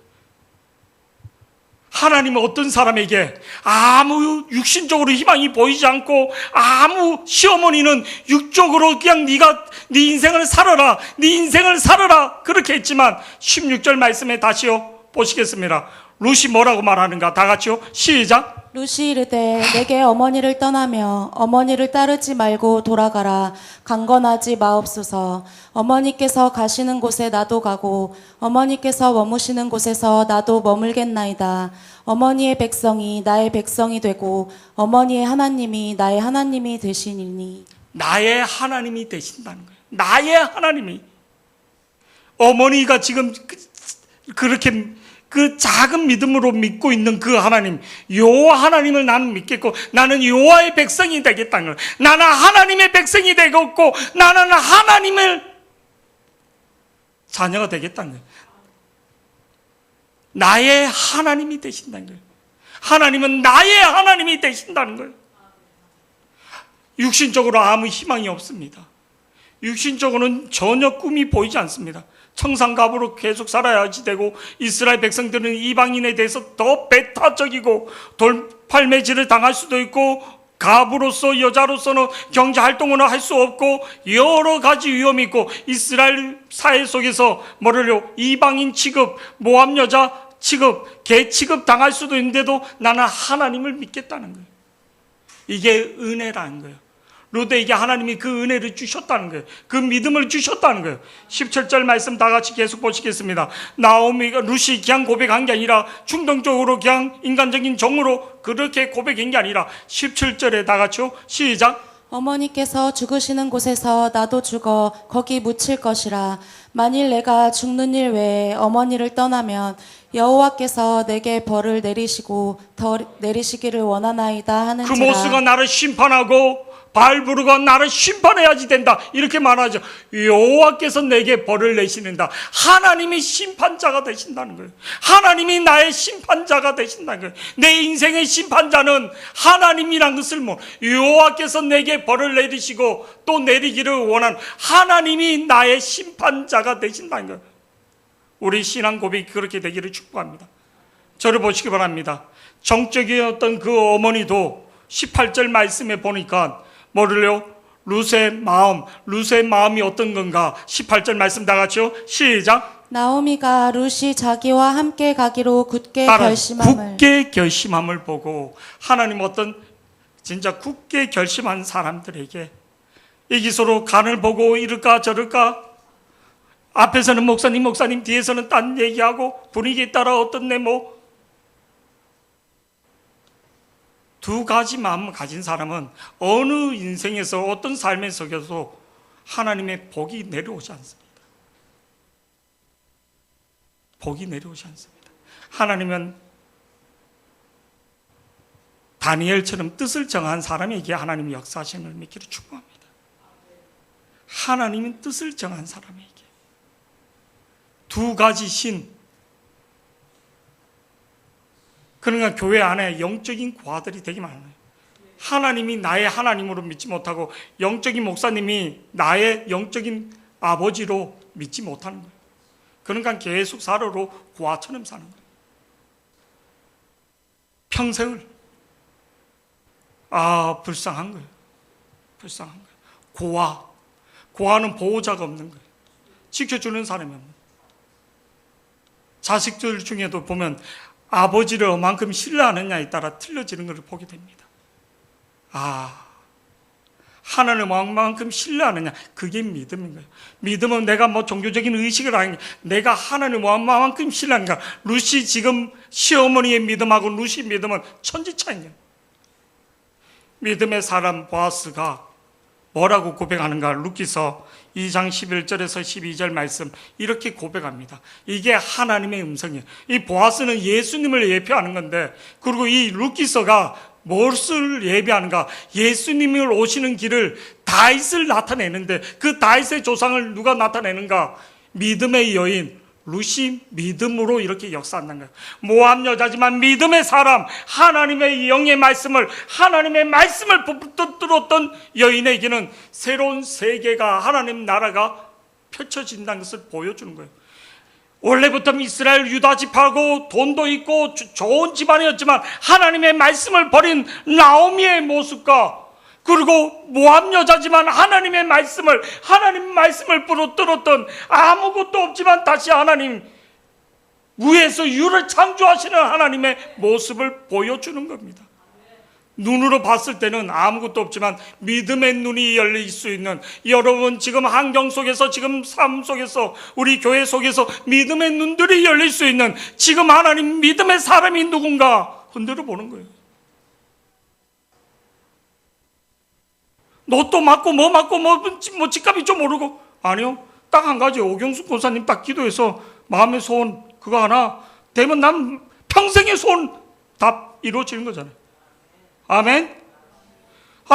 하나님은 어떤 사람에게 아무 육신적으로 희망이 보이지 않고 아무 시어머니는 육적으로 그냥 네 인생을 살아라, 네 인생을 살아라 그렇게 했지만 16절 말씀에 다시요 보시겠습니다. 룻이 뭐라고 말하는가? 다 같이요, 시작. 룻이 이르되 내게 어머니를 떠나며 어머니를 따르지 말고 돌아가라. 강건하지 마옵소서. 어머니께서 가시는 곳에 나도 가고 어머니께서 머무시는 곳에서 나도 머물겠나이다. 어머니의 백성이 나의 백성이 되고 어머니의 하나님이 나의 하나님이 되시니니. 나의 하나님이 되신다는 거예요. 나의 하나님이. 어머니가 지금 그렇게 그 작은 믿음으로 믿고 있는 그 하나님, 여호와 하나님을 나는 믿겠고 나는 여호와의 백성이 되겠다는 거예요. 나는 하나님의 백성이 되겠고 나는 하나님의 자녀가 되겠다는 거예요. 나의 하나님이 되신다는 거예요. 하나님은 나의 하나님이 되신다는 거예요. 육신적으로 아무 희망이 없습니다. 육신적으로는 전혀 꿈이 보이지 않습니다. 청산갑으로 계속 살아야지 되고 이스라엘 백성들은 이방인에 대해서 더 배타적이고 돌팔매질을 당할 수도 있고 갑으로서 여자로서는 경제활동을 할 수 없고 여러 가지 위험이 있고 이스라엘 사회 속에서 뭐를요, 이방인 취급, 모함 여자 취급, 개 취급 당할 수도 있는데도 나는 하나님을 믿겠다는 거예요. 이게 은혜라는 거예요. 룻에게 하나님이 그 은혜를 주셨다는 거예요. 그 믿음을 주셨다는 거예요. 17절 말씀 다 같이 계속 보시겠습니다. 나오미가 룻이 그냥 고백한 게 아니라 충동적으로 그냥 인간적인 정으로 그렇게 고백한 게 아니라 17절에 다 같이요, 시작. 어머니께서 죽으시는 곳에서 나도 죽어 거기 묻힐 것이라. 만일 내가 죽는 일 외에 어머니를 떠나면 여호와께서 내게 벌을 내리시고 더 내리시기를 원하나이다 하는지라. 그 모스가 나를 심판하고 발부르가 나를 심판해야지 된다 이렇게 말하죠. 여호와께서 내게 벌을 내시는다. 하나님이 심판자가 되신다는 거예요. 하나님이 나의 심판자가 되신다는 거예요. 내 인생의 심판자는 하나님이란 것을 여호와께서 내게 벌을 내리시고 또 내리기를 원하는 하나님이 나의 심판자가 되신다는 거예요. 우리 신앙 고백이 그렇게 되기를 축복합니다. 저를 보시기 바랍니다. 정적이었던 그 어머니도 18절 말씀에 보니까 뭐를요? 룻의 마음이 어떤 건가? 18절 말씀 다 같이요, 시작. 나오미가 룻이 자기와 함께 가기로 굳게 결심함을 보고 하나님 어떤 진짜 굳게 결심한 사람들에게 이기서로 간을 보고 이럴까 저럴까 앞에서는 목사님 뒤에서는 딴 얘기하고 분위기에 따라 어떤 두 가지 마음을 가진 사람은 어느 인생에서 어떤 삶의 속에서도 하나님의 복이 내려오지 않습니다. 복이 내려오지 않습니다. 하나님은 다니엘처럼 뜻을 정한 사람에게 하나님이 역사하시는 걸 믿기를 축복합니다. 하나님은 뜻을 정한 사람에게 두 가지 신, 그러니까 교회 안에 영적인 과들이 되게 많아요. 하나님이 나의 하나님으로 믿지 못하고 영적인 목사님이 나의 영적인 아버지로 믿지 못하는 거예요. 그러니까 계속 사로로 고아처럼 사는 거예요. 평생을 불쌍한 거예요. 불쌍한 거예요. 고아는 보호자가 없는 거예요. 지켜주는 사람이 없는 거예요. 자식들 중에도 보면 아버지를 얼만큼 신뢰하느냐에 따라 틀려지는 것을 보게 됩니다. 하나님을 얼만큼 신뢰하느냐, 그게 믿음인 거예요. 믿음은 내가 종교적인 의식을 하는 게 내가 하나님을 얼만큼 신뢰하는가. 룻이 지금 시어머니의 믿음하고 룻이 믿음은 천지차이인 거예요. 믿음의 사람 보아스가 뭐라고 고백하는가? 룻기서 2장 11절에서 12절 말씀 이렇게 고백합니다. 이게 하나님의 음성이에요. 이 보아스는 예수님을 예표하는 건데, 그리고 이 룻기서가 무엇을 예비하는가? 예수님이 오시는 길을 다윗을 나타내는데 그 다윗의 조상을 누가 나타내는가? 믿음의 여인 룻이 믿음으로 이렇게 역사한다는 거예요. 모함 여자지만 믿음의 사람, 하나님의 영의 말씀을, 하나님의 말씀을 붙들었던 여인에게는 새로운 세계가, 하나님 나라가 펼쳐진다는 것을 보여주는 거예요. 원래부터 이스라엘 유다 지파고 돈도 있고 좋은 집안이었지만 하나님의 말씀을 버린 나오미의 모습과, 그리고 모함 여자지만 하나님 말씀을 붙들었던, 아무것도 없지만 다시 하나님 위에서 유를 창조하시는 하나님의 모습을 보여주는 겁니다. 눈으로 봤을 때는 아무것도 없지만 믿음의 눈이 열릴 수 있는, 여러분 지금 환경 속에서, 지금 삶 속에서, 우리 교회 속에서 믿음의 눈들이 열릴 수 있는, 지금 하나님 믿음의 사람이 누군가 흔들어 보는 거예요. 로또 맞고 뭐 맞고 뭐 집값이 좀 오르고, 아니요, 딱 한 가지, 오경숙 권사님 딱 기도해서 마음의 소원 그거 하나 되면 난 평생의 소원 다 이루어지는 거잖아요. 아멘.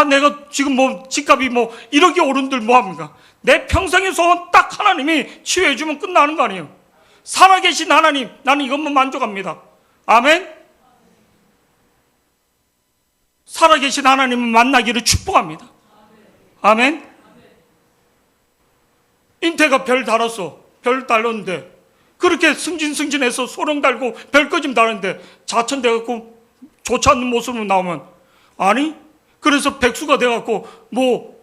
내가 지금 뭐 집값이 뭐 1억이 오른들 뭐 합니까? 내 평생의 소원 딱 하나님이 치유해 주면 끝나는 거 아니에요. 살아계신 하나님, 나는 이것만 만족합니다. 아멘. 살아계신 하나님을 만나기를 축복합니다. 아멘. 인태가 별 달았어. 별 달렸는데 그렇게 승진해서 소령 달고 별거짐 달았는데 자천돼갖고 좋지 않는 모습으로 나오면, 아니 그래서 백수가 돼갖고 뭐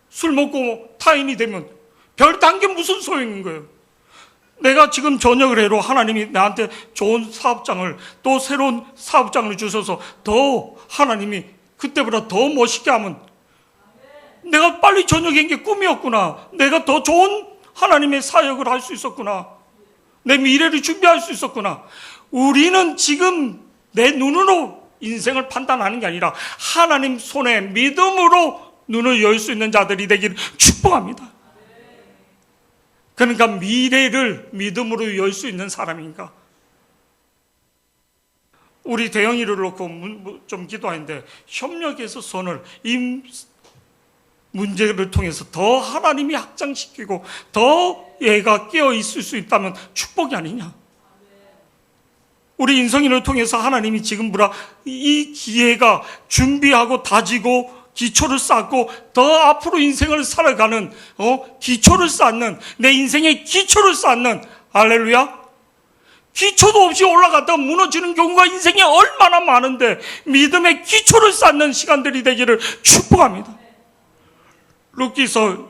술 먹고 타인이 되면 별 단 게 무슨 소용인 거예요. 내가 지금 저녁을 해로 하나님이 나한테 좋은 사업장을, 또 새로운 사업장을 주셔서 더 하나님이 그때보다 더 멋있게 하면, 내가 빨리 저녁인 게 꿈이었구나. 내가 더 좋은 하나님의 사역을 할 수 있었구나. 내 미래를 준비할 수 있었구나. 우리는 지금 내 눈으로 인생을 판단하는 게 아니라 하나님 손에 믿음으로 눈을 열 수 있는 자들이 되기를 축복합니다. 그러니까 미래를 믿음으로 열 수 있는 사람인가? 우리 대영이를 놓고 좀 기도하는데, 협력해서 손을, 이 문제를 통해서 더 하나님이 확장시키고 더 얘가 깨어 있을 수 있다면 축복이 아니냐? 우리 인성이를 통해서 하나님이 지금 이 기회가 준비하고 다지고 기초를 쌓고 더 앞으로 인생을 살아가는 기초를 쌓는, 내 인생의 기초를 쌓는, 할렐루야, 기초도 없이 올라갔다 무너지는 경우가 인생에 얼마나 많은데 믿음의 기초를 쌓는 시간들이 되기를 축복합니다. 룻기서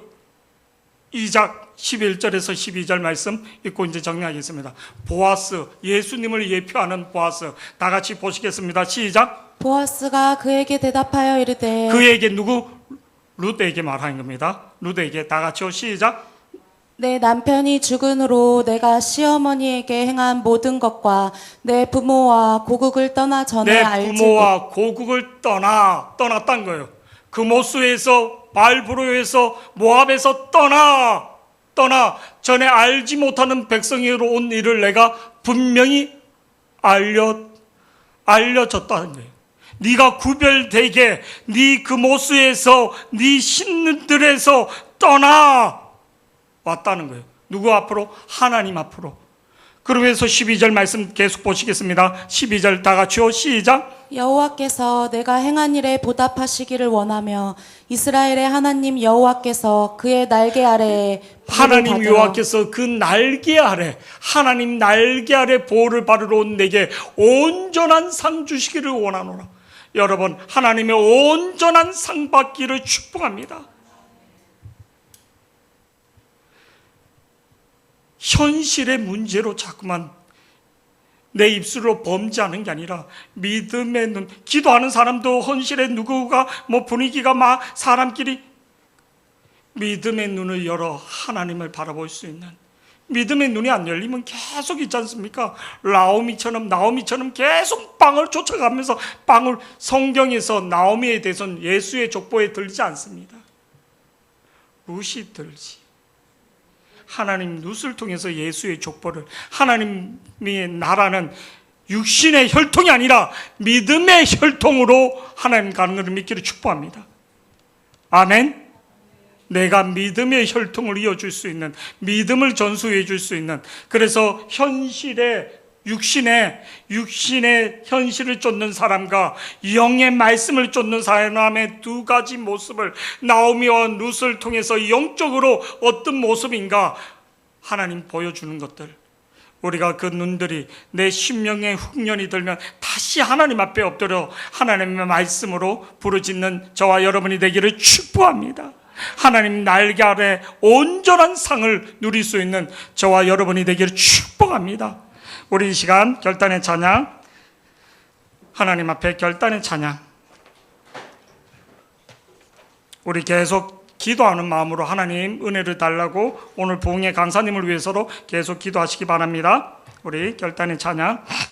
2장 11절에서 12절 말씀 읽고 이제 정리하겠습니다. 보아스, 예수님을 예표하는 보아스, 다 같이 보시겠습니다. 시작. 보아스가 그에게 대답하여 이르되, 그에게 누구? 룻에게 말하는 겁니다. 룻에게 다 같이요. 시작. 내 남편이 죽은 후로 내가 시어머니에게 행한 모든 것과 내 부모와 고국을 떠나 전에 내 알지 부모와 고국을 떠났단 거예요. 그 모수에서, 발브로에서, 모압에서 떠나 전에 알지 못하는 백성으로 온 일을 내가 분명히 알려줬다는 거예요. 네가 구별되게 네 그 모수에서, 네 신들에서 떠나 왔다는 거예요. 누구 앞으로? 하나님 앞으로. 그러면서 12절 말씀 계속 보시겠습니다. 12절 다 같이요. 시작. 여호와께서 내가 행한 일에 보답하시기를 원하며 이스라엘의 하나님 여호와께서 그의 날개 아래에 하나님 여호와께서 그 날개 아래, 하나님 날개 아래 보호를 받으러 온 내게 온전한 상 주시기를 원하노라. 여러분, 하나님의 온전한 상 받기를 축복합니다. 현실의 문제로 자꾸만 내 입술로 범죄하는 게 아니라 믿음의 눈, 기도하는 사람도 현실의 누구가 뭐 분위기가 막 사람끼리, 믿음의 눈을 열어 하나님을 바라볼 수 있는, 믿음의 눈이 안 열리면 계속 있지 않습니까? 나오미처럼 계속 빵을 쫓아가면서 성경에서 나오미에 대해서는 예수의 족보에 들지 않습니다. 룻이 들지. 하나님 룻을 통해서 예수의 족보를, 하나님의 나라는 육신의 혈통이 아니라 믿음의 혈통으로 하나님 가는 것을 믿기를 축복합니다. 아멘. 내가 믿음의 혈통을 이어줄 수 있는, 믿음을 전수해 줄 수 있는, 그래서 육신의 현실을 쫓는 사람과 영의 말씀을 쫓는 사람의 두 가지 모습을 나오미와 룻을 통해서 영적으로 어떤 모습인가 하나님 보여주는 것들, 우리가 그 눈들이 내 심령의 흉년이 들면 다시 하나님 앞에 엎드려 하나님의 말씀으로 부르짖는 저와 여러분이 되기를 축복합니다. 하나님 날개 아래 온전한 상을 누릴 수 있는 저와 여러분이 되기를 축복합니다. 우리 이 시간 결단의 찬양, 하나님 앞에 결단의 찬양, 우리 계속 기도하는 마음으로 하나님 은혜를 달라고 오늘 부흥의 강사님을 위해서로 계속 기도하시기 바랍니다. 우리 결단의 찬양.